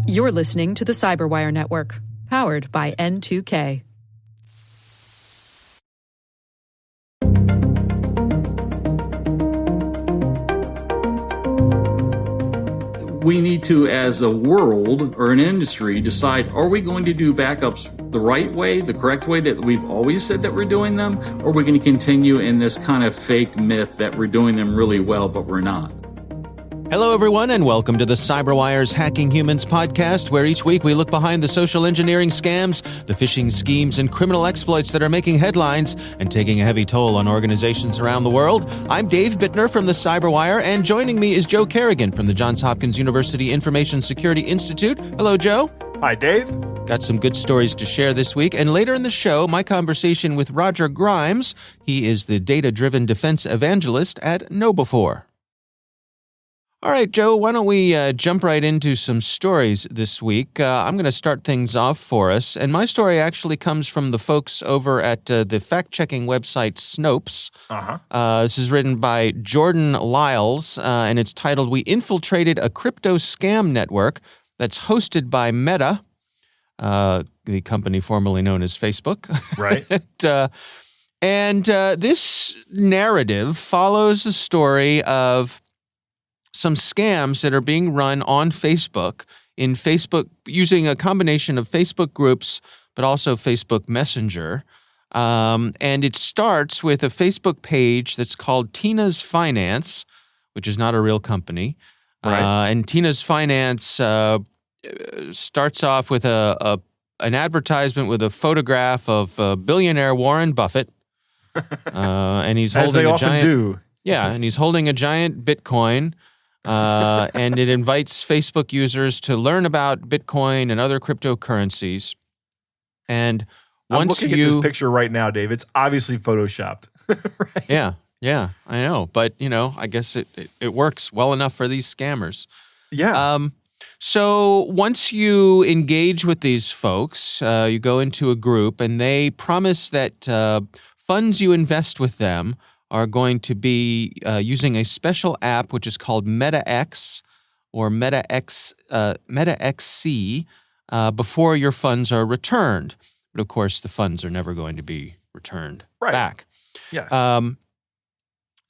You're listening to the Cyberwire Network, powered by N2K. We need to, as a world or an industry, decide, are we going to do backups the right way, the correct way that we've always said that we're doing them, or are we going to continue in this kind of fake myth that we're doing them really well, but we're not? Hello, everyone, and welcome to the CyberWire's Hacking Humans podcast, where each week we look behind the social engineering scams, the phishing schemes, and criminal exploits that are making headlines and taking a heavy toll on organizations around the world. I'm Dave Bittner from the CyberWire, and joining me is Joe Kerrigan from the Johns Hopkins University Information Security Institute. Hello, Joe. Hi, Dave. Got some good stories to share this week, and later in the show, my conversation with Roger Grimes. He is the data-driven defense evangelist at KnowBe4. All right, Joe, why don't we jump right into some stories this week? I'm going to start things off for us, and my story actually comes from the folks over at the fact-checking website Snopes. This is written by Jordan Lyles, and it's titled, "We Infiltrated a Crypto Scam Network That's Hosted by Meta," the company formerly known as Facebook. Right. And this narrative follows the story of some scams that are being run on Facebook, in Facebook, using a combination of Facebook groups, but also Facebook Messenger. And it starts with a Facebook page that's called Tina's Finance, which is not a real company. Right. And Tina's Finance starts off with an advertisement with a photograph of billionaire Warren Buffett. And he's holding As they often do. Yeah, and he's holding a giant Bitcoin. And it invites Facebook users to learn about Bitcoin and other cryptocurrencies. And once I'm looking at this picture right now, Dave. It's obviously photoshopped. Right? Yeah, I know. But, I guess it works well enough for these scammers. Yeah. So once you engage with these folks, you go into a group, and they promise that funds you invest with them are going to be using a special app which is called MetaX or MetaXC before your funds are returned. But of course, the funds are never going to be returned back. Yes.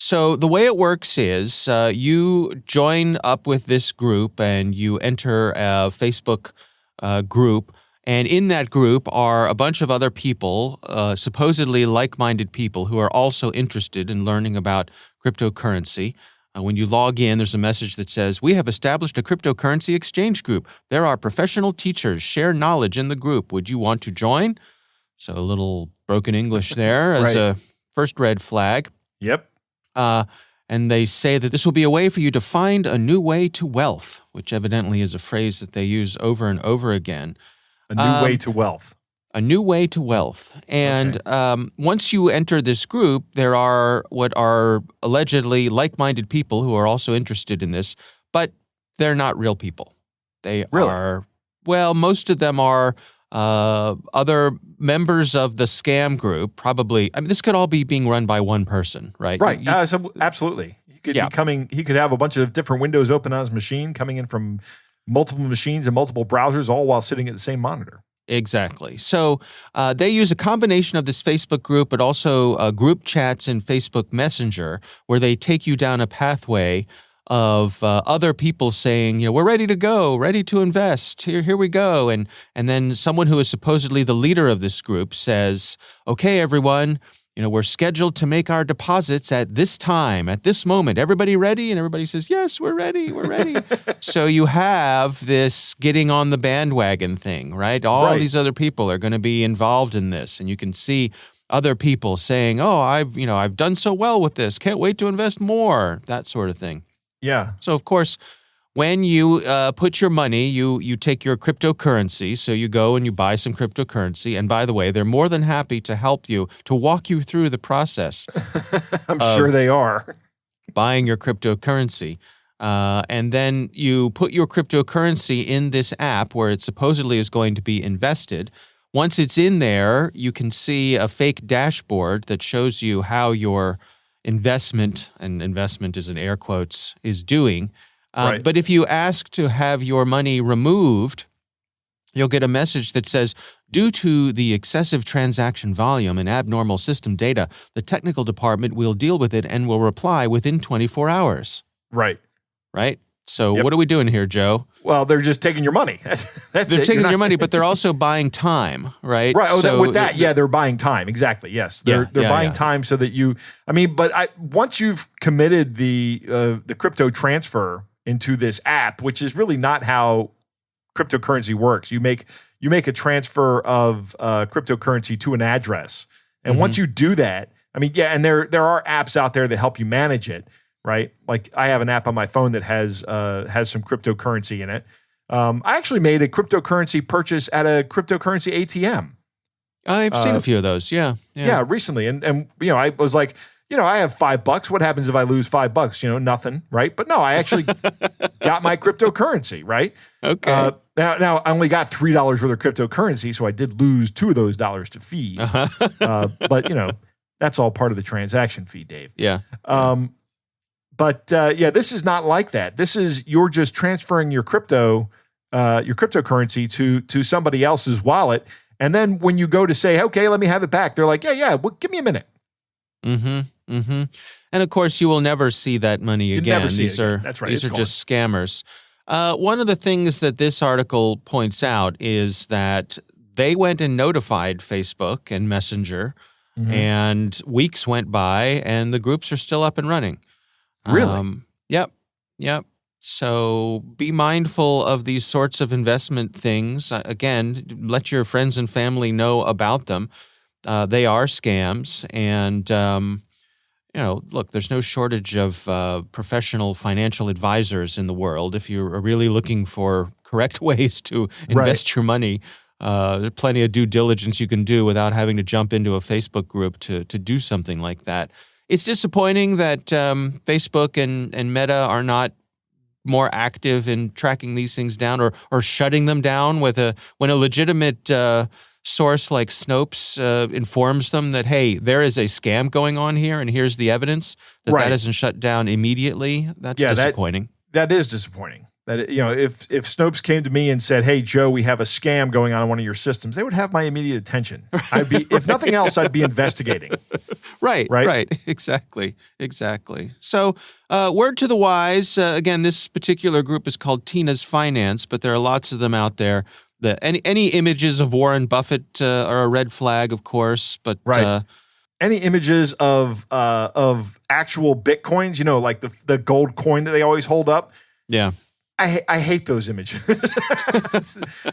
So the way it works is you join up with this group and you enter a Facebook group. And in that group are a bunch of other people, supposedly like-minded people who are also interested in learning about cryptocurrency. When you log in, there's a message that says, "We have established a cryptocurrency exchange group. There are professional teachers. Share knowledge in the group. Would you want to join?" So a little broken English there as a first red flag. Yep. And they say that this will be a way for you to find a new way to wealth, which evidently is a phrase that they use over and over again. A new way to wealth. A new way to wealth. And once you enter this group, there are what are allegedly like-minded people who are also interested in this, but they're not real people. They are, well, most of them are other members of the scam group, probably. I mean, this could all be being run by one person, right? Right. Absolutely. He could he could have a bunch of different windows open on his machine, coming in from multiple machines and multiple browsers, all while sitting at the same monitor. Exactly. So they use a combination of this Facebook group, but also group chats in Facebook Messenger, where they take you down a pathway of other people saying, we're ready to go, ready to invest. Here we go. And then someone who is supposedly the leader of this group says, "Okay, everyone, we're scheduled to make our deposits at this time, at this moment. Everybody ready?" And everybody says, "Yes, we're ready. We're ready." So you have this getting on the bandwagon thing, right? All these other people are going to be involved in this. And you can see other people saying, "Oh, I've done so well with this. Can't wait to invest more," that sort of thing. Yeah. So, of course, when you put your money, you take your cryptocurrency, so you go and you buy some cryptocurrency. And by the way, they're more than happy to help you, to walk you through the process. I'm sure they are. Buying your cryptocurrency. And then you put your cryptocurrency in this app where it supposedly is going to be invested. Once it's in there, you can see a fake dashboard that shows you how your investment, and investment is in air quotes, is doing. Right. But if you ask to have your money removed, you'll get a message that says, due to the excessive transaction volume and abnormal system data, the technical department will deal with it and will reply within 24 hours. Right. Right? So Yep. what are we doing here, Joe? Well, they're just taking your money. That's They're it. taking your money, but they're also buying time, right? Right. Oh, So with that, yeah, they're buying time. Exactly. Yes, they're buying time so that you. I mean, but once you've committed the crypto transfer into this app, which is really not how cryptocurrency works. You make a transfer of cryptocurrency to an address, and once you do that, I mean, yeah, and there are apps out there that help you manage it, right? Like I have an app on my phone that has some cryptocurrency in it. I actually made a cryptocurrency purchase at a cryptocurrency ATM. I've seen a few of those. Yeah, recently, and I was like, I have $5. What happens if I lose $5? Nothing, right? But no, I actually got my cryptocurrency, right? Okay. Now I only got $3 worth of cryptocurrency, so I did lose $2 of those dollars to fees. But that's all part of the transaction fee, Dave. Yeah. But this is not like that. This is you're just transferring your cryptocurrency to somebody else's wallet, and then when you go to say, okay, let me have it back, they're like, yeah, well, give me a minute. Mm-hmm. Mm-hmm. And of course, you will never see that money again. Never see these it again. are That's right. These It's are just scammers. One of the things that this article points out is that they went and notified Facebook and Messenger, and weeks went by, and the groups are still up and running. Really? Yep. So be mindful of these sorts of investment things. Again, let your friends and family know about them. They are scams, and look, there's no shortage of professional financial advisors in the world. If you're really looking for correct ways to invest your money, there's plenty of due diligence you can do without having to jump into a Facebook group to do something like that. It's disappointing that Facebook and Meta are not more active in tracking these things down or shutting them down when a legitimate source like Snopes informs them that, hey, there is a scam going on here and here's the evidence, that isn't shut down immediately. That's disappointing. That is disappointing. That, if Snopes came to me and said, hey, Joe, we have a scam going on one of your systems, they would have my immediate attention. If nothing else, I'd be investigating. Right. Exactly. So word to the wise, again, this particular group is called Tina's Finance, but there are lots of them out there. Any images of Warren Buffett are a red flag, of course, but any images of actual Bitcoins, like the gold coin that they always hold up. Yeah. I hate those images.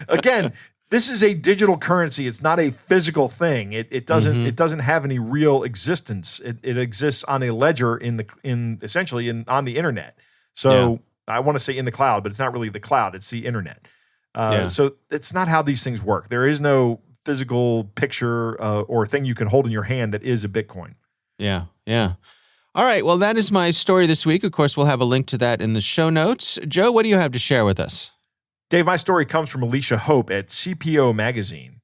Again, this is a digital currency. It's not a physical thing. It doesn't have any real existence. It exists on a ledger essentially on the internet. So I want to say in the cloud, but it's not really the cloud. It's the internet. So it's not how these things work. There is no physical picture or thing you can hold in your hand that is a Bitcoin. Yeah. All right. Well, that is my story this week. Of course, we'll have a link to that in the show notes. Joe, what do you have to share with us? Dave, my story comes from Alicia Hope at CPO Magazine.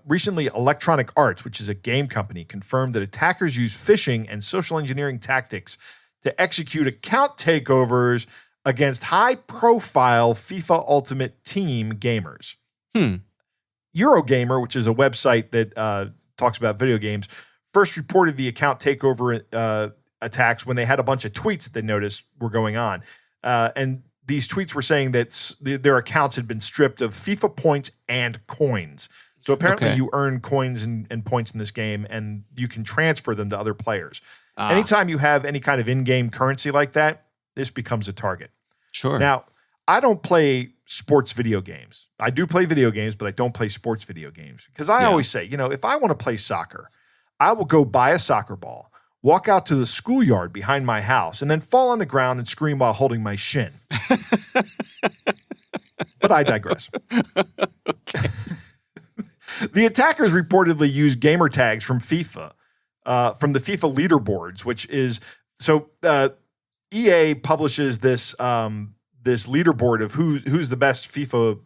Recently, Electronic Arts, which is a game company, confirmed that attackers use phishing and social engineering tactics to execute account takeovers against high-profile FIFA Ultimate Team gamers. Eurogamer, which is a website that talks about video games, first reported the account takeover attacks when they had a bunch of tweets that they noticed were going on. And these tweets were saying that their accounts had been stripped of FIFA points and coins. So apparently you earn coins and points in this game, and you can transfer them to other players. Anytime you have any kind of in-game currency like that, this becomes a target. Sure. Now, I don't play sports video games. I do play video games, but I don't play sports video games. Because I always say, if I want to play soccer, I will go buy a soccer ball, walk out to the schoolyard behind my house, and then fall on the ground and scream while holding my shin. But I digress. The attackers reportedly use gamer tags from FIFA, from the FIFA leaderboards, which is so EA publishes this this leaderboard of who's the best FIFA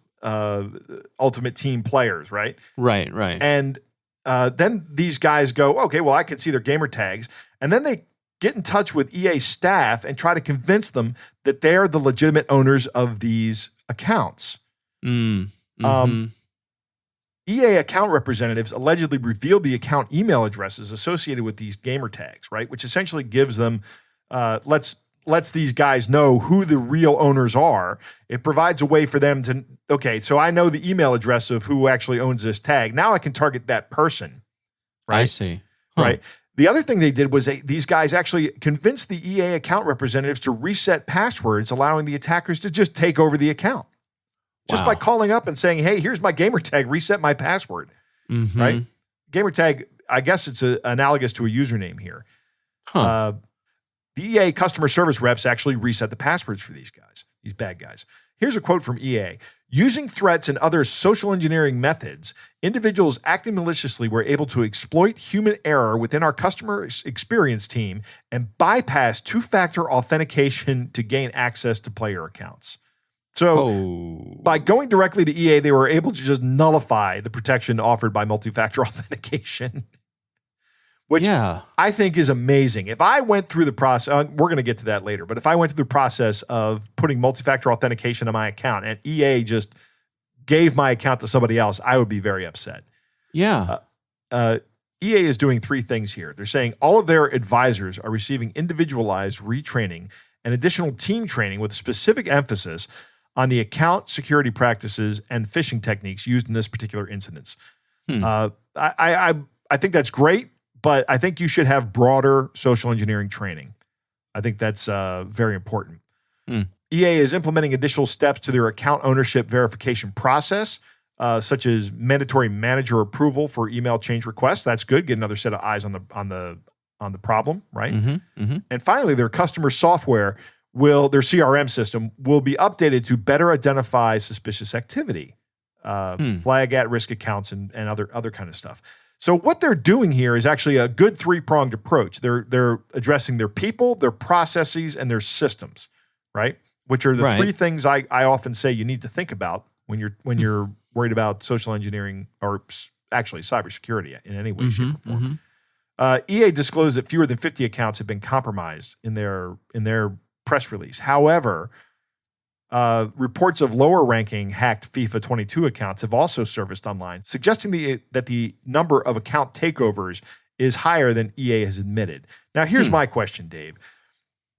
Ultimate Team players, right? Right. And then these guys go, okay, well, I can see their gamer tags, and then they get in touch with EA staff and try to convince them that they're the legitimate owners of these accounts. EA account representatives allegedly revealed the account email addresses associated with these gamer tags, right? Which essentially gives them, lets these guys know who the real owners are. It provides a way for them to, okay, so I know the email address of who actually owns this tag. Now I can target that person, right? I see. Right. The other thing they did was these guys actually convinced the EA account representatives to reset passwords, allowing the attackers to just take over the account. Just by calling up and saying, hey, here's my gamer tag, reset my password, right? Gamer tag, I guess it's analogous to a username here. The EA customer service reps actually reset the passwords for these guys, these bad guys. Here's a quote from EA. Using threats and other social engineering methods, individuals acting maliciously were able to exploit human error within our customer experience team and bypass two-factor authentication to gain access to player accounts. So by going directly to EA, they were able to just nullify the protection offered by multi-factor authentication, which I think is amazing. If I went through the process, we're going to get to that later, but if I went through the process of putting multi-factor authentication on my account and EA just gave my account to somebody else, I would be very upset. Yeah. EA is doing three things here. They're saying all of their advisors are receiving individualized retraining and additional team training with specific emphasis on the account security practices and phishing techniques used in this particular incident. I think that's great, but I think you should have broader social engineering training. I think that's very important. EA is implementing additional steps to their account ownership verification process, such as mandatory manager approval for email change requests. That's good. Get another set of eyes on the problem, right? And finally, their customer software their CRM system will be updated to better identify suspicious activity, flag at-risk accounts, and other kind of stuff. So what they're doing here is actually a good three-pronged approach. They're addressing their people, their processes, and their systems, right? Which are the three things I often say you need to think about when you're worried about social engineering or actually cybersecurity in any way, shape, or form. EA disclosed that fewer than 50 accounts have been compromised in their press release. However, reports of lower-ranking hacked FIFA 22 accounts have also surfaced online, suggesting that the number of account takeovers is higher than EA has admitted. Now, here's my question, Dave.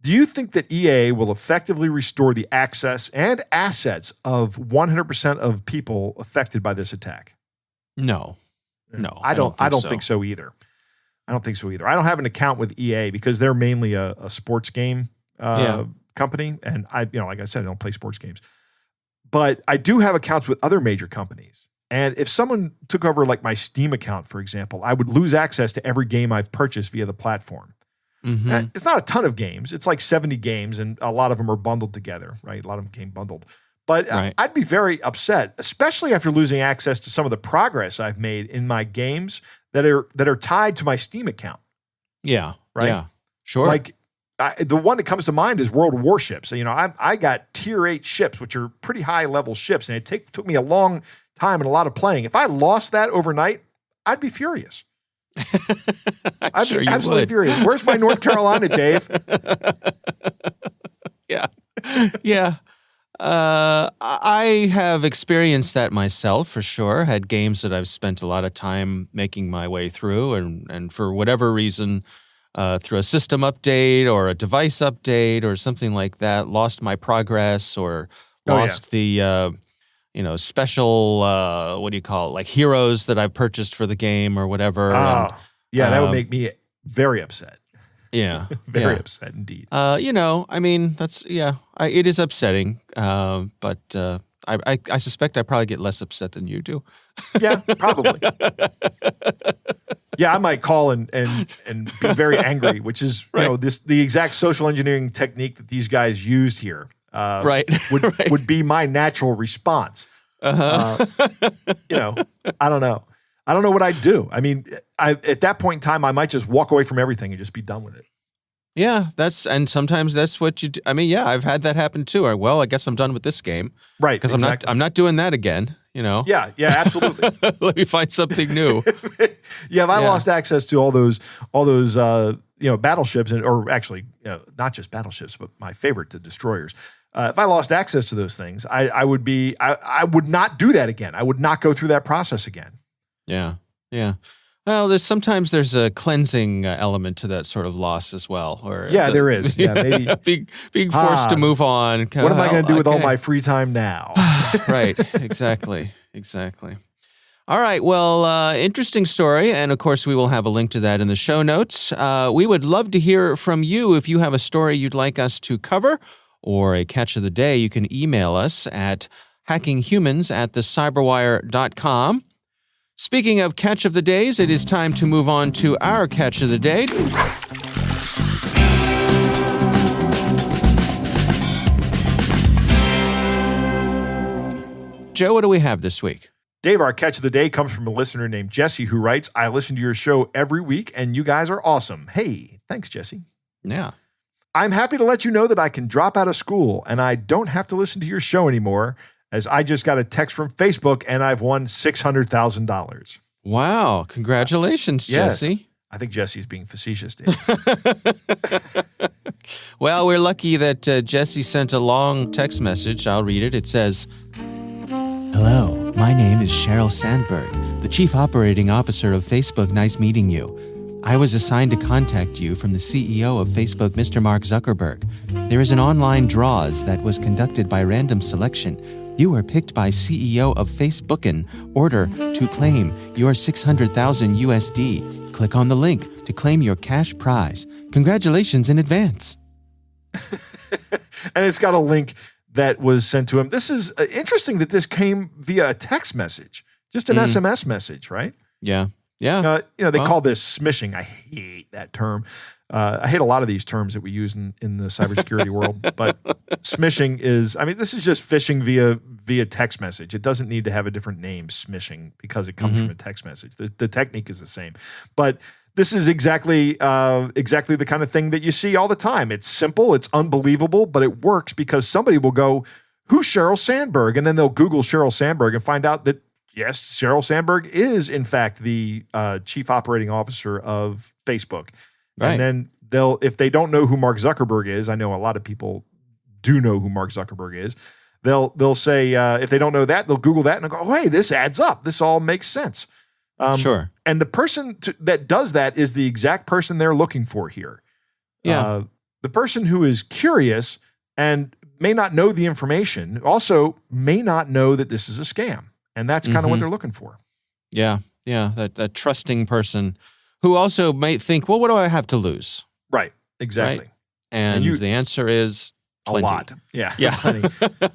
Do you think that EA will effectively restore the access and assets of 100% of people affected by this attack? No. I don't think so either. I don't think so either. I don't have an account with EA because they're mainly a sports game company, and like I said, I don't play sports games. But I do have accounts with other major companies. And if someone took over like my Steam account, for example, I would lose access to every game I've purchased via the platform. It's not a ton of games. It's like 70 games, and a lot of them are bundled together, right? A lot of them came bundled. But I'd be very upset, especially after losing access to some of the progress I've made in my games that are tied to my Steam account. Yeah. Right? Yeah. Sure. Like the one that comes to mind is World of Warships. So, I got tier 8 ships, which are pretty high level ships, and it took me a long time and a lot of playing. If I lost that overnight, I'd be furious. I'd be absolutely furious. Where's my North Carolina, Dave? Yeah. I have experienced that myself for sure. Had games that I've spent a lot of time making my way through, and for whatever reason, through a system update or a device update or something like that, lost my progress or lost the special what do you call it, like heroes that I purchased for the game or whatever. That would make me very upset. Yeah. Very upset indeed. That's it is upsetting. But I suspect I probably get less upset than you do. Yeah, probably. Yeah, I might call and be very angry, which is the exact social engineering technique that these guys used here. Would be my natural response. I don't know. I don't know what I'd do. I mean, at that point in time, I might just walk away from everything and just be done with it. Yeah, and sometimes that's what you do. I mean, yeah, I've had that happen too. Well, I guess I'm done with this game. Right. Because I'm not doing that again, Yeah, absolutely. Let me find something new. If I lost access to all those battleships, or actually, not just battleships, but my favorite, the destroyers. If I lost access to those things, I would not do that again. I would not go through that process again. Yeah. Yeah. Well, sometimes there's a cleansing element to that sort of loss as well. Or there is. Yeah, maybe being forced to move on. What am I going to do with all my free time now? Right. Exactly. All right. Well, interesting story. And of course, we will have a link to that in the show notes. We would love to hear from you. If you have a story you'd like us to cover or a catch of the day, you can email us at hackinghumans@thecyberwire.com. Speaking of catch of the days, it is time to move on to our catch of the day. Joe, what do we have this week? Dave, our catch of the day comes from a listener named Jesse, who writes, I listen to your show every week, and you guys are awesome. Hey, thanks, Jesse. Yeah. I'm happy to let you know that I can drop out of school, and I don't have to listen to your show anymore, as I just got a text from Facebook, and I've won $600,000. Wow. Congratulations, yes. Jesse. I think Jesse's being facetious, Dave. Well, we're lucky that Jesse sent a long text message. I'll read it. It says, Hello, my name is Sheryl Sandberg, the Chief Operating Officer of Facebook. Nice meeting you. I was assigned to contact you from the CEO of Facebook, Mr. Mark Zuckerberg. There is an online draws that was conducted by random selection. You were picked by CEO of Facebook in order to claim your $600,000 USD. Click on the link to claim your cash prize. Congratulations in advance. And it's got a link that was sent to him. This is interesting that this came via a text message, just an SMS message, right? Yeah. Yeah. They call this smishing. I hate that term. I hate a lot of these terms that we use in the cybersecurity world, but smishing is, this is just phishing via text message. It doesn't need to have a different name, smishing, because it comes from a text message. The technique is the same, but this is exactly the kind of thing that you see all the time. It's simple, it's unbelievable, but it works because somebody will go, who's Sheryl Sandberg? And then they'll Google Sheryl Sandberg and find out that, yes, Sheryl Sandberg is, in fact, the chief operating officer of Facebook. Right. And then if they don't know who Mark Zuckerberg is, I know a lot of people do know who Mark Zuckerberg is. They'll say, if they don't know that, they'll Google that and they'll go, oh, hey, this adds up. This all makes sense. Sure. And the person that does that is the exact person they're looking for here. Yeah. The person who is curious and may not know the information also may not know that this is a scam. And that's kind of what they're looking for. Yeah. Yeah. That trusting person who also might think, well, what do I have to lose? Right. Exactly. Right? And the answer is plenty. A lot. Yeah. Plenty.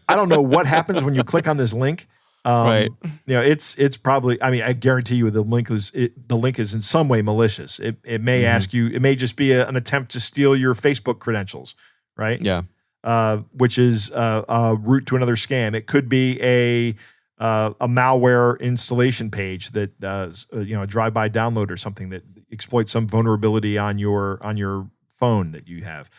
I don't know what happens when you click on this link. Right. It's probably, I guarantee you the link is in some way malicious. It may ask you, it may just be an attempt to steal your Facebook credentials. Right. Yeah. Which is a route to another scam. It could be a malware installation page that does a drive-by download or something that exploits some vulnerability on your phone that you have.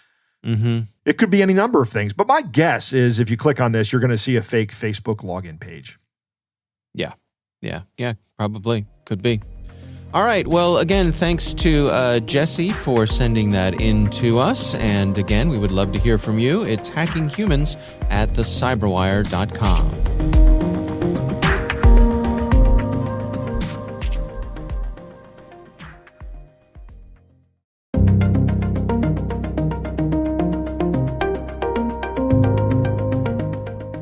It could be any number of things, but my guess is if you click on this, you're going to see a fake Facebook login page. Yeah, probably could be. All right. Well, again, thanks to Jesse for sending that in to us. And again, we would love to hear from you. It's hackinghumans@thecyberwire.com.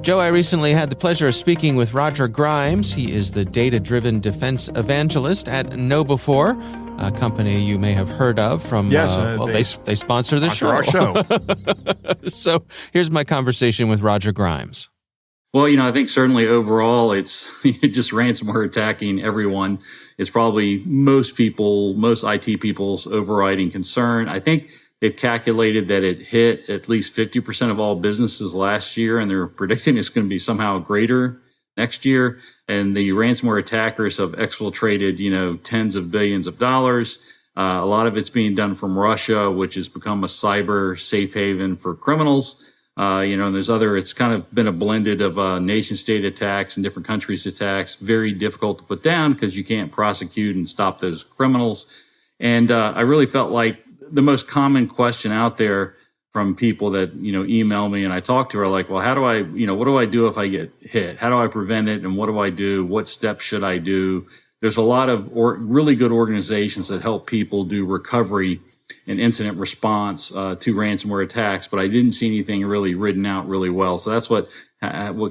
Joe, I recently had the pleasure of speaking with Roger Grimes. He is the data-driven defense evangelist at KnowBe4, a company you may have heard of from. Yes, they sponsor the show. Our show. So here's my conversation with Roger Grimes. Well, I think certainly overall, it's just ransomware attacking everyone. It's probably most IT people's overriding concern. I think they've calculated that it hit at least 50% of all businesses last year, and they're predicting it's going to be somehow greater next year. And the ransomware attackers have exfiltrated, tens of billions of dollars. A lot of it's being done from Russia, which has become a cyber safe haven for criminals. And it's kind of been a blended of nation state attacks and different countries' attacks. Very difficult to put down because you can't prosecute and stop those criminals. And I really felt like the most common question out there from people that, email me and I talk to are like, well, how do I, what do I do if I get hit? How do I prevent it? And what do I do? What steps should I do? There's a lot of really good organizations that help people do recovery and incident response to ransomware attacks, but I didn't see anything really written out really well. So that's what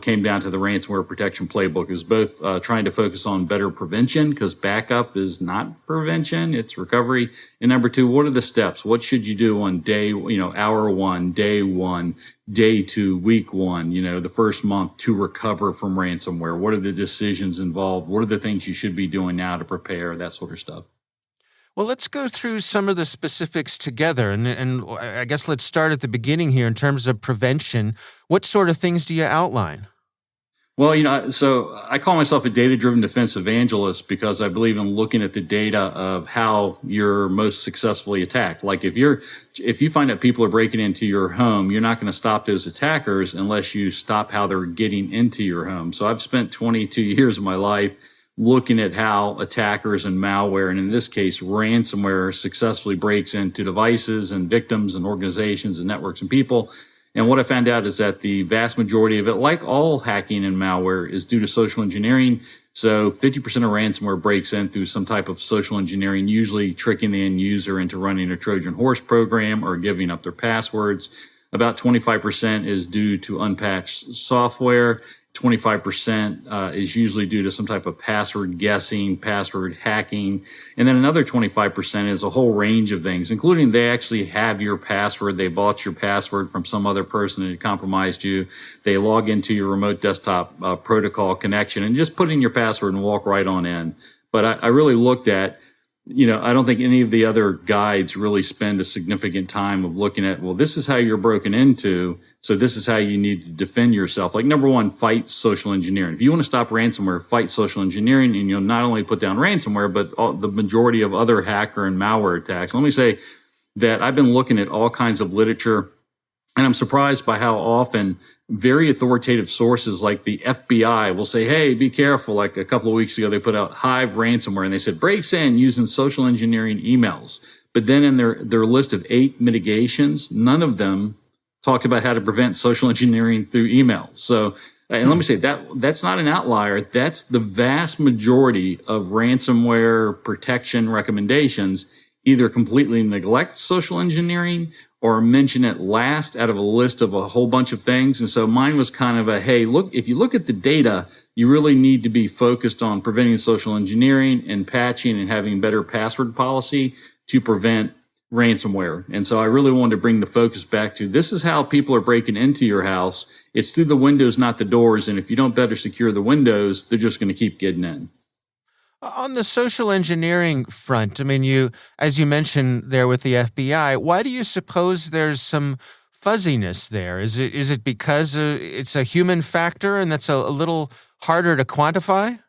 came down to the ransomware protection playbook, is both trying to focus on better prevention, because backup is not prevention, it's recovery. And number two, what are the steps? What should you do on day, hour one, day one, day two, week one, the first month to recover from ransomware? What are the decisions involved? What are the things you should be doing now to prepare, that sort of stuff? Well, let's go through some of the specifics together. And I guess let's start at the beginning here in terms of prevention. What sort of things do you outline? Well, so I call myself a data-driven defense evangelist because I believe in looking at the data of how you're most successfully attacked. Like if you find that people are breaking into your home, you're not going to stop those attackers unless you stop how they're getting into your home. So I've spent 22 years of my life looking at how attackers and malware, and in this case, ransomware, successfully breaks into devices and victims and organizations and networks and people. And what I found out is that the vast majority of it, like all hacking and malware, is due to social engineering. So 50% of ransomware breaks in through some type of social engineering, usually tricking the end user into running a Trojan horse program or giving up their passwords. About 25% is due to unpatched software. 25% is usually due to some type of password guessing, password hacking. And then another 25% is a whole range of things, including they actually have your password. They bought your password from some other person that compromised you. They log into your remote desktop protocol connection and just put in your password and walk right on in. But I really looked at, I don't think any of the other guides really spend a significant time of looking at, well, this is how you're broken into, so this is how you need to defend yourself. Like, number one, fight social engineering. If you want to stop ransomware, fight social engineering, and you'll not only put down ransomware, but the majority of other hacker and malware attacks. Let me say that I've been looking at all kinds of literature, and I'm surprised by how often very authoritative sources like the FBI will say, hey, be careful. Like a couple of weeks ago, they put out Hive ransomware and they said breaks in using social engineering emails. But then in their list of 8 mitigations, none of them talked about how to prevent social engineering through email. So, and let me say that's not an outlier. That's the vast majority of ransomware protection recommendations, either completely neglect social engineering or mention it last out of a list of a whole bunch of things. And so mine was kind of a, hey, look, if you look at the data, you really need to be focused on preventing social engineering and patching and having better password policy to prevent ransomware. And so I really wanted to bring the focus back to, this is how people are breaking into your house. It's through the windows, not the doors. And if you don't better secure the windows, they're just going to keep getting in. On the social engineering front, I mean, as you mentioned there with the FBI, why do you suppose there's some fuzziness there? Is it because it's a human factor and that's a little harder to quantify?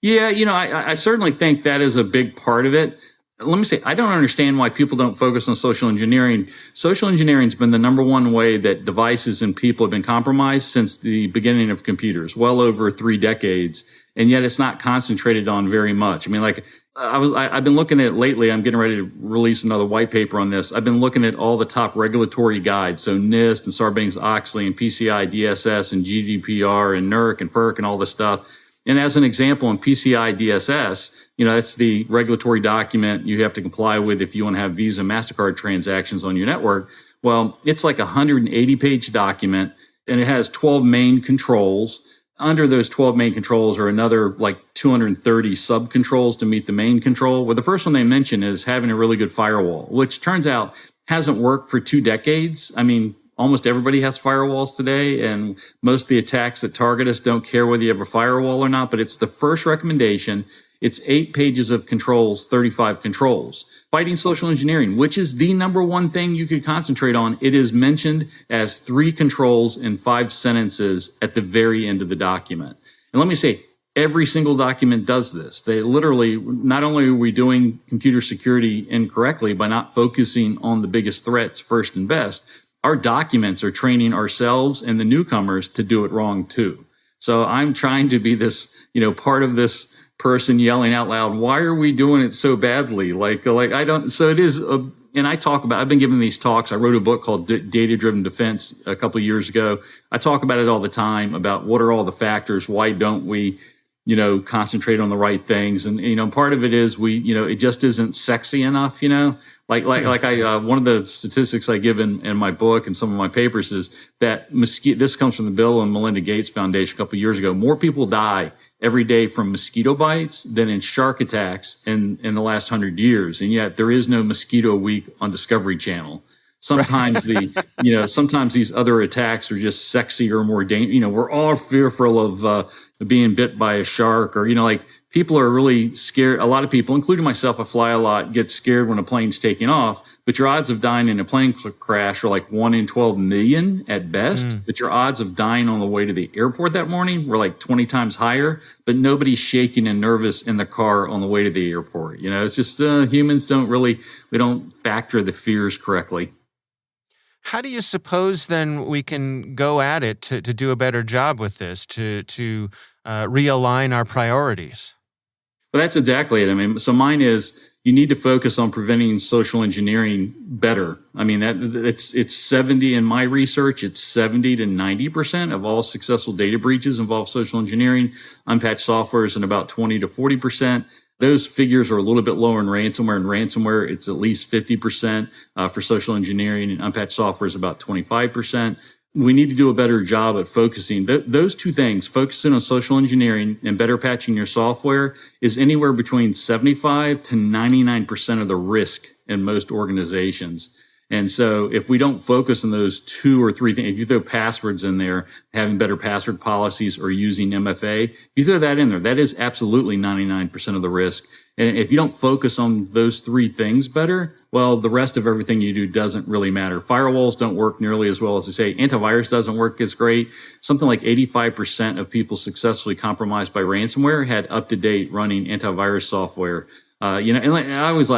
Yeah, I certainly think that is a big part of it. Let me say, I don't understand why people don't focus on social engineering. Social engineering has been the number one way that devices and people have been compromised since the beginning of computers, well over 3 decades. And yet it's not concentrated on very much. I mean, like I've been looking at lately, I'm getting ready to release another white paper on this. I've been looking at all the top regulatory guides. So NIST and Sarbanes-Oxley and PCI DSS and GDPR and NERC and FERC and all this stuff. And as an example, in PCI DSS, that's the regulatory document you have to comply with if you want to have Visa, MasterCard transactions on your network. Well, it's like a 180-page document, and it has 12 main controls. Under those 12 main controls are another like 230 sub-controls to meet the main control. Well, the first one they mention is having a really good firewall, which turns out hasn't worked for 2 decades. I mean, almost everybody has firewalls today, and most of the attacks that target us don't care whether you have a firewall or not, but it's the first recommendation. It's 8 pages of controls, 35 controls. Fighting social engineering, which is the number one thing you could concentrate on. It is mentioned as 3 controls in 5 sentences at the very end of the document. And let me say, every single document does this. They literally, not only are we doing computer security incorrectly by not focusing on the biggest threats first and best, our documents are training ourselves and the newcomers to do it wrong too. So I'm trying to be this, part of this person yelling out loud, why are we doing it so badly? Like I don't, so it is And I've been giving these talks. I wrote a book called Data Driven Defense a couple of years ago. I talk about it all the time about what are all the factors. Why don't we, concentrate on the right things? And, part of it is it just isn't sexy enough, one of the statistics I give in my book and some of my papers is that this comes from the Bill and Melinda Gates Foundation a couple of years ago. More people die every day from mosquito bites than in shark attacks in the last 100 years. And yet there is no mosquito week on Discovery Channel. Sometimes sometimes these other attacks are just sexier, more dangerous. We're all fearful of being bit by a shark, or people are really scared. A lot of people, including myself, I fly a lot, get scared when a plane's taking off. But your odds of dying in a plane crash are like 1 in 12 million at best. But your odds of dying on the way to the airport that morning were like 20 times higher. But nobody's shaking and nervous in the car on the way to the airport. It's just humans we don't factor the fears correctly. How do you suppose then we can go at it to do a better job with this, to realign our priorities? Well, that's exactly it. So mine is you need to focus on preventing social engineering better. It's 70 in my research. It's 70 to 90% of all successful data breaches involve social engineering. Unpatched software is in about 20 to 40%. Those figures are a little bit lower in ransomware. In ransomware, it's at least 50% for social engineering, and unpatched software is about 25%. We need to do a better job at focusing. Those two things, focusing on social engineering and better patching your software, is anywhere between 75 to 99% of the risk in most organizations. And so if we don't focus on those two or three things, if you throw passwords in there, having better password policies or using MFA, if you throw that in there, that is absolutely 99% of the risk. And if you don't focus on those three things better, well, the rest of everything you do doesn't really matter. Firewalls don't work nearly as well as they say. Antivirus doesn't work as great. Something like 85% of people successfully compromised by ransomware had up-to-date running antivirus software. And I always the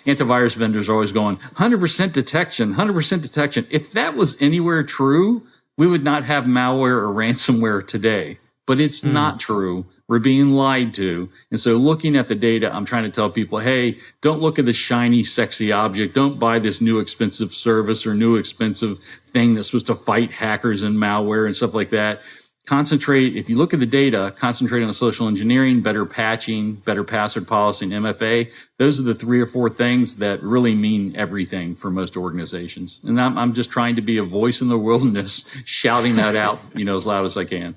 antivirus vendors are always going 100% detection, 100% detection. If that was anywhere true, we would not have malware or ransomware today. But it's not true. We're being lied to. And so looking at the data, I'm trying to tell people, hey, don't look at the shiny, sexy object. Don't buy this new expensive service or new expensive thing that's supposed to fight hackers and malware and stuff like that. Concentrate, if you look at the data, concentrate on social engineering, better patching, better password policy, and MFA. Those are the 3 or 4 things that really mean everything for most organizations. And I'm just trying to be a voice in the wilderness, shouting that out, as loud as I can.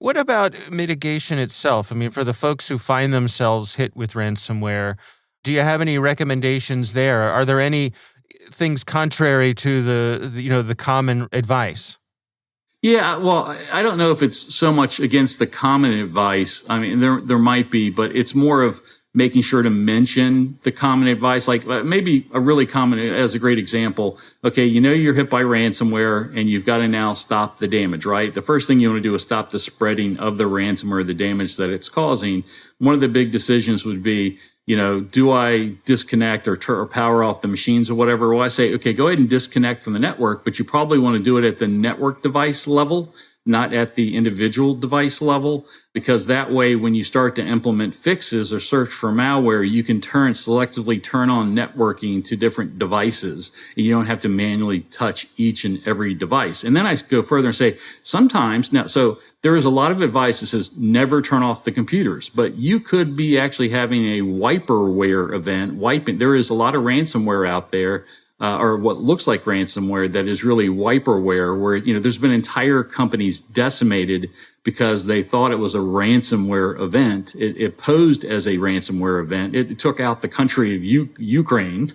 What about mitigation itself? For the folks who find themselves hit with ransomware, do you have any recommendations there? Are there any things contrary to the common advice? Yeah, well, I don't know if it's so much against the common advice. There might be, but it's more of making sure to mention the common advice. Like maybe a really common, as a great example, okay, you're hit by ransomware and you've got to now stop the damage, right? The first thing you want to do is stop the spreading of the ransomware, the damage that it's causing. One of the big decisions would be, do I disconnect or power off the machines or whatever? Well, I say, okay, go ahead and disconnect from the network, but you probably want to do it at the network device level, not at the individual device level, because that way, when you start to implement fixes or search for malware, you can selectively turn on networking to different devices, and you don't have to manually touch each and every device. And then I go further and say, sometimes now, so there is a lot of advice that says never turn off the computers, but you could be actually having a wiperware event. There is a lot of ransomware out there, or what looks like ransomware that is really wiperware, where there's been entire companies decimated because they thought it was a ransomware event. It posed as a ransomware event. It took out the country of Ukraine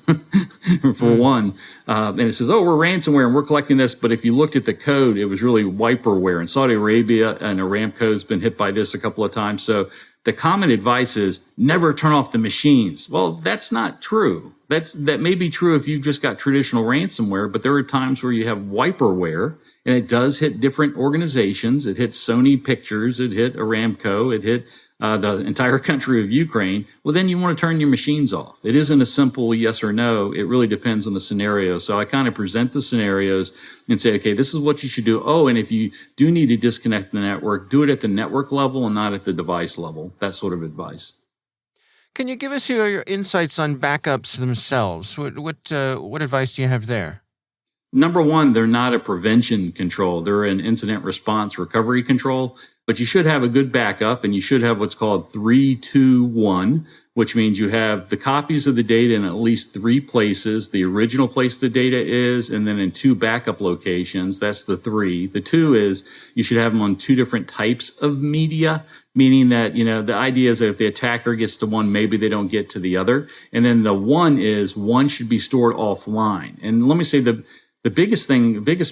for one, and it says, "Oh, we're ransomware and we're collecting this." But if you looked at the code, it was really wiperware. And Saudi Arabia and Aramco has been hit by this a couple of times. So the common advice is never turn off the machines. Well, that's not true. That may be true if you've just got traditional ransomware, but there are times where you have wiperware, and it does hit different organizations. It hit Sony Pictures, it hit Aramco, it hit the entire country of Ukraine. Well, then you want to turn your machines off. It isn't a simple yes or no. It really depends on the scenario. So I kind of present the scenarios and say, okay, this is what you should do. Oh, and if you do need to disconnect the network, do it at the network level and not at the device level. That sort of advice. Can you give us your insights on backups themselves? What advice do you have there? Number one, they're not a prevention control. They're an incident response recovery control, but you should have a good backup, and you should have what's called 3-2-1, which means you have the copies of the data in at least 3 places, the original place the data is, and then in 2 backup locations. That's the 3. The 2 is you should have them on 2 different types of media, meaning that, the idea is that if the attacker gets to one, maybe they don't get to the other. And then the 1 is one should be stored offline. And let me say the biggest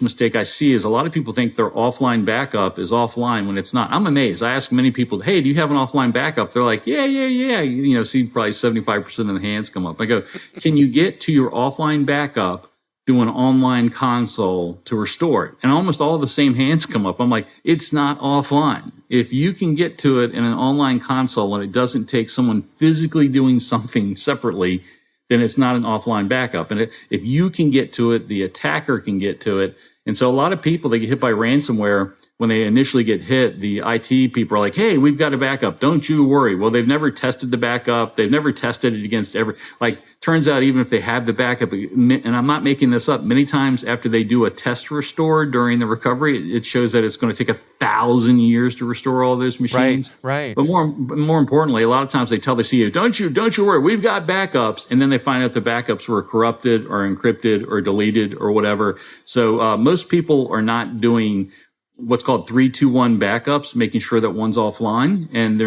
mistake I see is a lot of people think their offline backup is offline when it's not. I'm amazed. I ask many people, hey, do you have an offline backup? They're like, yeah. See probably 75% of the hands come up. I go, can you get to your offline backup through an online console to restore it? And almost all the same hands come up. I'm like, it's not offline. If you can get to it in an online console and it doesn't take someone physically doing something separately, then it's not an offline backup. And if you can get to it, the attacker can get to it. And so a lot of people, they get hit by ransomware. When they initially get hit, the IT people are like, hey, we've got a backup. Don't you worry. Well, they've never tested the backup. They've never tested it against turns out even if they have the backup, and I'm not making this up, many times after they do a test restore during the recovery, it shows that it's going to take 1,000 years to restore all those machines. Right. But more importantly, a lot of times they tell the CEO, don't you worry, we've got backups. And then they find out the backups were corrupted or encrypted or deleted or whatever. So most people are not doing what's called 3-2-1 backups, making sure that one's offline, and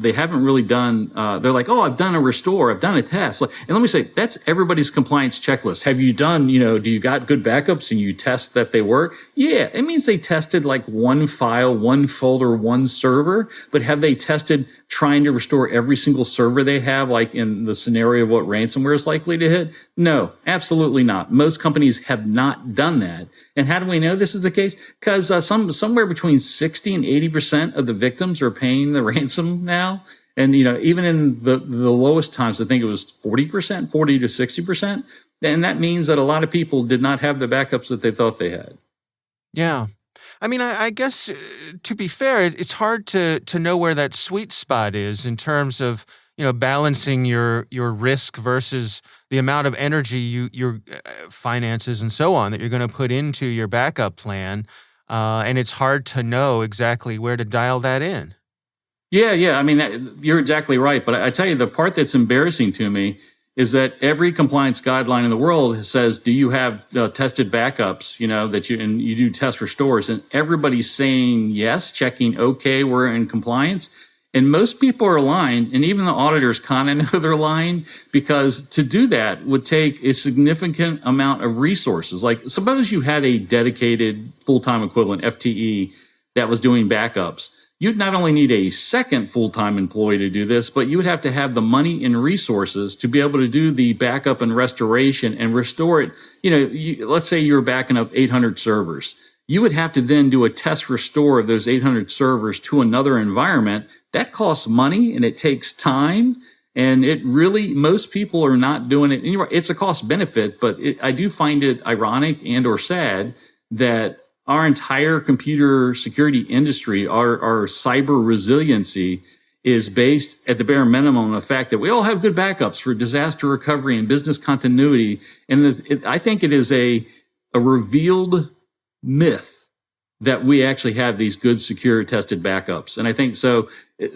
they haven't really done, they're like, oh, I've done a restore, I've done a test. And let me say, that's everybody's compliance checklist. Have you done, do you got good backups and you test that they work? Yeah, it means they tested like one file, one folder, one server, but have they tested trying to restore every single server they have, like in the scenario of what ransomware is likely to hit? No, absolutely not. Most companies have not done that. And how do we know this is the case? Because somewhere between 60 and 80% of the victims are paying the ransom now. And, even in the lowest times, I think it was 40%, 40 to 60%. And that means that a lot of people did not have the backups that they thought they had. Yeah. I mean, I guess to be fair, it's hard to know where that sweet spot is in terms of, balancing your risk versus the amount of energy your finances and so on that you're going to put into your backup plan. And it's hard to know exactly where to dial that in. Yeah. I mean, you're exactly right. But I tell you, the part that's embarrassing to me is that every compliance guideline in the world says, do you have tested backups, that you do test restores, and everybody's saying yes, checking, okay, we're in compliance. And most people are lying, and even the auditors kind of know they're lying, because to do that would take a significant amount of resources. Like, suppose you had a dedicated full-time equivalent, FTE, that was doing backups. You'd not only need a second full-time employee to do this, but you would have to have the money and resources to be able to do the backup and restoration and restore it. Let's say you're backing up 800 servers. You would have to then do a test restore of those 800 servers to another environment. That costs money and it takes time. And most people are not doing it. And it's a cost benefit, but I do find it ironic and or sad that our entire computer security industry, our cyber resiliency, is based at the bare minimum on the fact that we all have good backups for disaster recovery and business continuity. And I think it is a revealed myth that we actually have these good, secure, tested backups. And I think so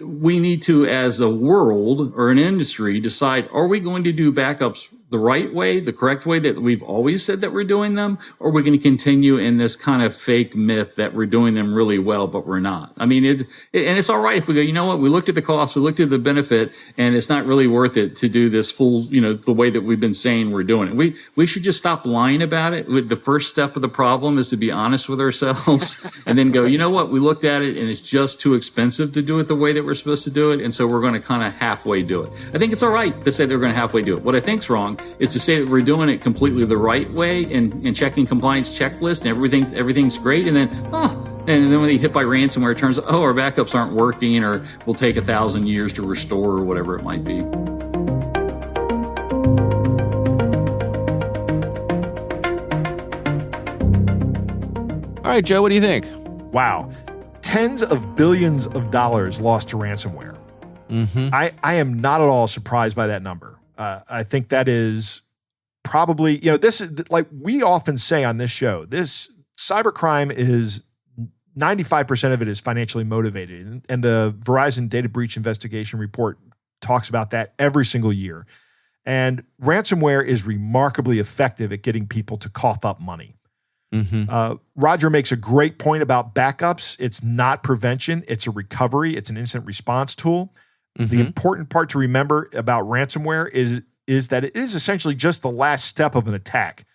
we need to, as a world or an industry, decide, are we going to do backups the right way, the correct way that we've always said that we're doing them, or are we going to continue in this kind of fake myth that we're doing them really well, but we're not? I mean, and it's all right if we go, you know what, we looked at the cost, we looked at the benefit, and it's not really worth it to do this full, the way that we've been saying we're doing it. We should just stop lying about it. The first step of the problem is to be honest with ourselves and then go, you know what, we looked at it and it's just too expensive to do it the way that we're supposed to do it. And so we're going to kind of halfway do it. I think it's all right to say they're going to halfway do it. What I think's wrong is to say that we're doing it completely the right way and checking compliance checklist and everything's great. And then, and then when they hit by ransomware, it turns out, our backups aren't working, or will take 1,000 years to restore, or whatever it might be. All right, Joe, what do you think? Wow. Tens of billions of dollars lost to ransomware. I am not at all surprised by that number. I think that is probably, this is like we often say on this show, this cybercrime is 95% of it is financially motivated. And the Verizon data breach investigation report talks about that every single year. And ransomware is remarkably effective at getting people to cough up money. Roger makes a great point about backups. It's not prevention. It's a recovery. It's an incident response tool. The important part to remember about ransomware is that it is essentially just the last step of an attack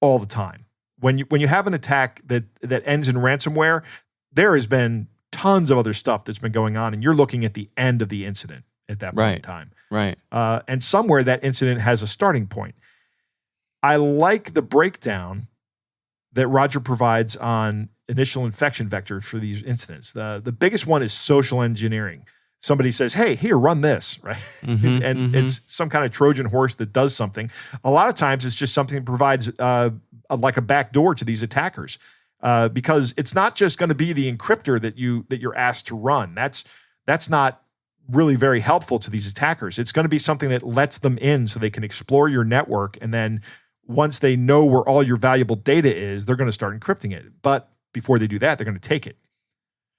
all the time. When you have an attack that ends in ransomware, there has been tons of other stuff that's been going on, and you're looking at the end of the incident at that point in time. Right. And somewhere that incident has a starting point. I like the breakdown that Roger provides on initial infection vectors for these incidents. The biggest one is social engineering. Somebody says, hey, here, run this, right? And it's some kind of Trojan horse that does something. A lot of times it's just something that provides like a back door to these attackers because it's not just going to be the encryptor that you're asked to run. That's not really very helpful to these attackers. It's going to be something that lets them in so they can explore your network, and then once they know where all your valuable data is, they're going to start encrypting it. But before they do that, they're going to take it.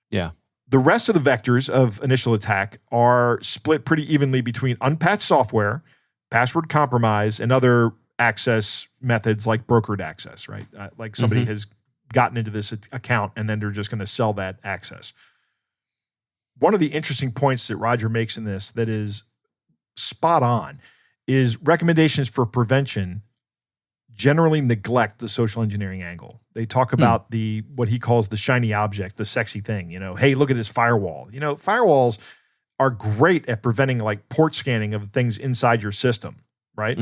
Yeah. The rest of the vectors of initial attack are split pretty evenly between unpatched software, password compromise, and other access methods like brokered access, right? Like somebody has gotten into this account and then they're just going to sell that access. One of the interesting points that Roger makes in this that is spot on is recommendations for prevention generally neglect the social engineering angle. They talk about what he calls the shiny object, the sexy thing. Hey, look at this firewall. Firewalls are great at preventing like port scanning of things inside your system, right?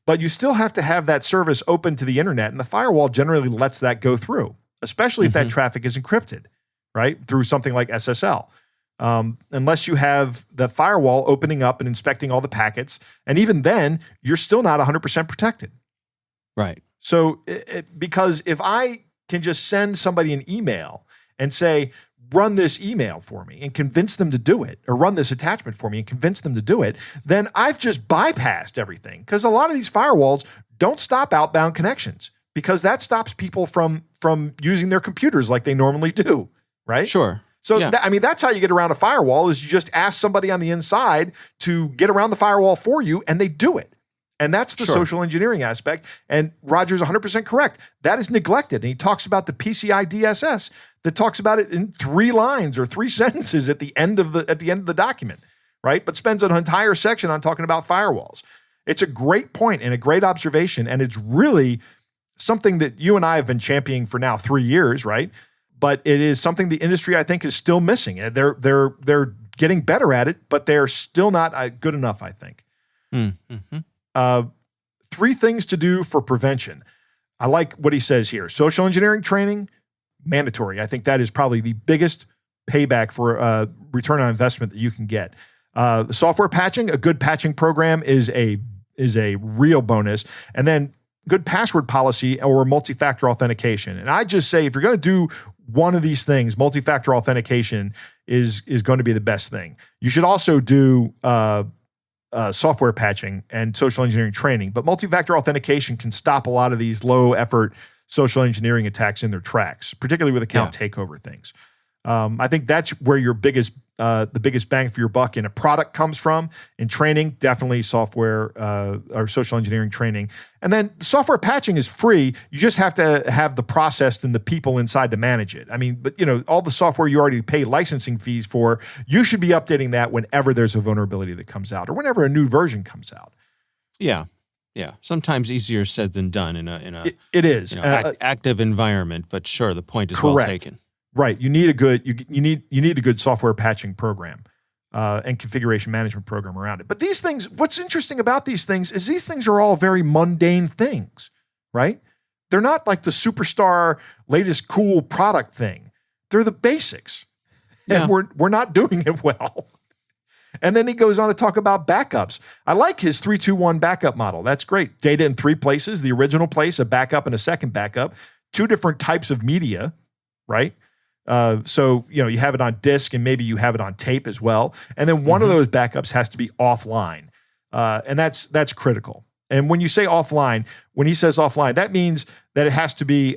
But you still have to have that service open to the internet, and the firewall generally lets that go through, especially if that traffic is encrypted, right? Through something like SSL. Unless you have the firewall opening up and inspecting all the packets, and even then, you're still not 100% protected. Right. So because if I can just send somebody an email and say, run this email for me and convince them to do it, or run this attachment for me and convince them to do it, then I've just bypassed everything. Because a lot of these firewalls don't stop outbound connections because that stops people from using their computers like they normally do, right? Sure. So, that's how you get around a firewall is you just ask somebody on the inside to get around the firewall for you, and they do it. And that's the social engineering aspect. And Roger's 100% correct. That is neglected. And he talks about the PCI DSS that talks about it in 3 lines or 3 sentences at the end of the document, right? But spends an entire section on talking about firewalls. It's a great point and a great observation. And it's really something that you and I have been championing for now 3 years, right? But it is something the industry, I think, is still missing. They're getting better at it, but they're still not good enough, I think. 3 things to do for prevention. I like what he says here. Social engineering training, mandatory. I think that is probably the biggest payback for return on investment that you can get. The software patching, a good patching program is a real bonus. And then good password policy or multi-factor authentication. And I just say, if you're going to do one of these things, multi-factor authentication is going to be the best thing. You should also do software patching and social engineering training, but multi-factor authentication can stop a lot of these low-effort social engineering attacks in their tracks, particularly with account takeover things. I think that's where your the biggest bang for your buck in a product comes from. In training, definitely software or social engineering training. And then software patching is free. You just have to have the process and the people inside to manage it. But all the software you already pay licensing fees for, you should be updating that whenever there's a vulnerability that comes out or whenever a new version comes out. Yeah. Yeah. Sometimes easier said than done in a it is active environment, but sure, the point is correct. Well taken. Right. You need a good you need a good software patching program and configuration management program around it. But these things, what's interesting about these things is these things are all very mundane things, right? They're not like the superstar latest cool product thing. They're the basics. And we're not doing it well. And then he goes on to talk about backups. I like his 3-2-1 backup model. That's great. Data in 3 places, the original place, a backup, and a second backup. 2 different types of media, right? So, you have it on disk and maybe you have it on tape as well. And then one of those backups has to be offline. And that's critical. And when you say offline, when he says offline, that means that it has to be,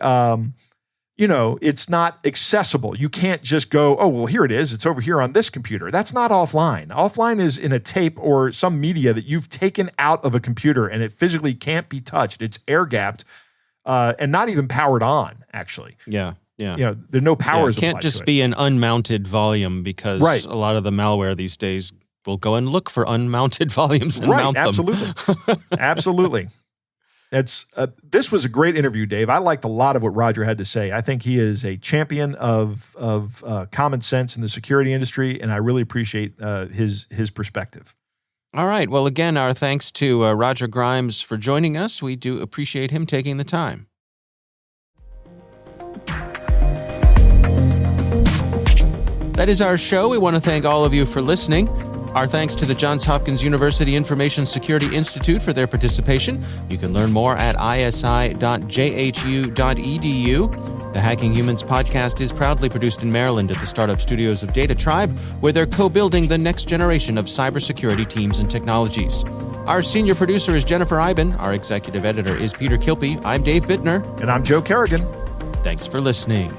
it's not accessible. You can't just go, oh, well, here it is. It's over here on this computer. That's not offline. Offline is in a tape or some media that you've taken out of a computer and it physically can't be touched. It's air-gapped and not even powered on, actually. Yeah. Yeah. There are no powers. It can't just be an unmounted volume because a lot of the malware these days will go and look for unmounted volumes and mount them. Absolutely. Absolutely. This was a great interview, Dave. I liked a lot of what Roger had to say. I think he is a champion of common sense in the security industry, and I really appreciate his perspective. All right. Well, again, our thanks to Roger Grimes for joining us. We do appreciate him taking the time. That is our show. We want to thank all of you for listening. Our thanks to the Johns Hopkins University Information Security Institute for their participation. You can learn more at isi.jhu.edu. The Hacking Humans podcast is proudly produced in Maryland at the startup studios of Data Tribe, where they're co-building the next generation of cybersecurity teams and technologies. Our senior producer is Jennifer Iben. Our executive editor is Peter Kilpie. I'm Dave Bittner. And I'm Joe Kerrigan. Thanks for listening.